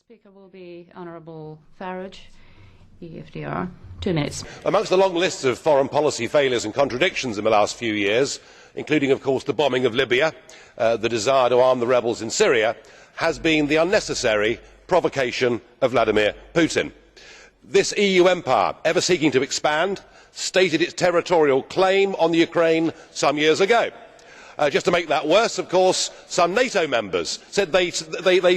Speaker will be Honourable Farage, EFDR. 2 minutes. Amongst the long list of foreign policy failures and contradictions in the last few years, including of course the bombing of Libya, the desire to arm the rebels in Syria, has been the unnecessary provocation of Vladimir Putin. This EU empire, ever seeking to expand, stated its territorial claim on the Ukraine some years ago. Just to make that worse, of course, some NATO members said they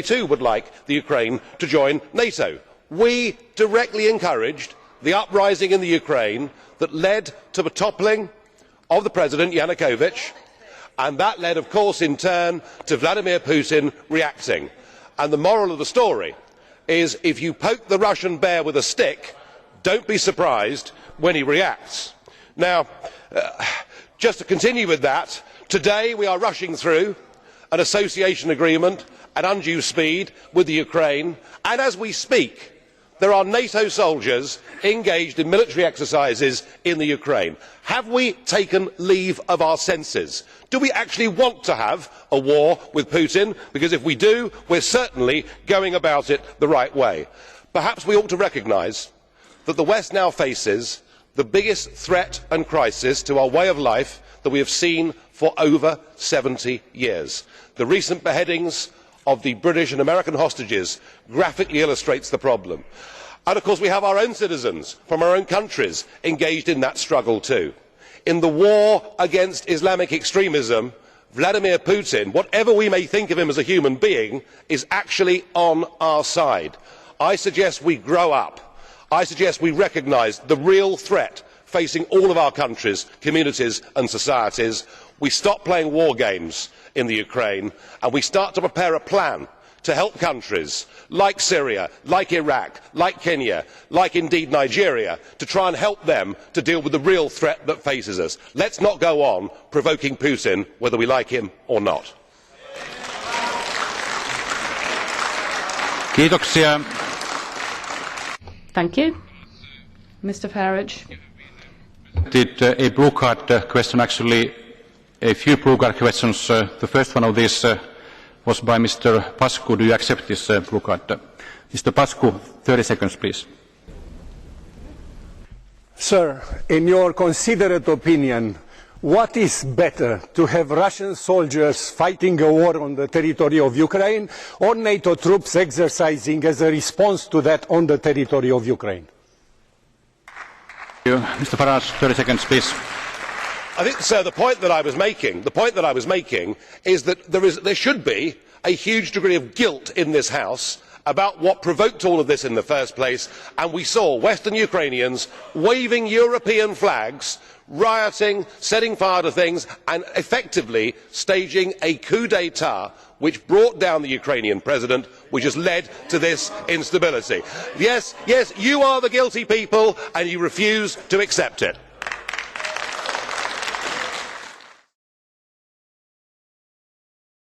too would like the Ukraine to join NATO. We directly encouraged the uprising in the Ukraine that led to the toppling of the President Yanukovych, and that led, of course, in turn to Vladimir Putin reacting. And the moral of the story is, if you poke the Russian bear with a stick, don't be surprised when he reacts. Now, just to continue with that, today we are rushing through an association agreement at undue speed with the Ukraine, and as we speak there are NATO soldiers engaged in military exercises in the Ukraine. Have we taken leave of our senses? Do we actually want to have a war with Putin? Because if we do, we are certainly going about it the right way. Perhaps we ought to recognise that the West now faces the biggest threat and crisis to our way of life that we have seen for over 70 years. The recent beheadings of the British and American hostages graphically illustrates the problem. And of course we have our own citizens from our own countries engaged in that struggle too. In the war against Islamic extremism, Vladimir Putin, whatever we may think of him as a human being, is actually on our side. I suggest we grow up. I suggest we recognise the real threat facing all of our countries, communities and societies. We stop playing war games in the Ukraine and we start to prepare a plan to help countries like Syria, like Iraq, like Kenya, like indeed Nigeria, to try and help them to deal with the real threat that faces us. Let us not go on provoking Putin, whether we like him or not. Kiitoksia. Thank you. Mr. Farage. Did a blue card question, actually a few blue card questions. The first one of these was by Mr. Pascu. Do you accept this blue card? Mr. Pascu, 30 seconds, please. Sir, in your considerate opinion, what is better, to have Russian soldiers fighting a war on the territory of Ukraine, or NATO troops exercising as a response to that on the territory of Ukraine? Mr. Farage, 30 seconds, please. I think, sir, the point that I was making is that there should be a huge degree of guilt in this House about what provoked all of this in the first place, and we saw Western Ukrainians waving European flags, rioting, setting fire to things and effectively staging a coup d'état which brought down the Ukrainian president, which has led to this instability. Yes, you are the guilty people and you refuse to accept it.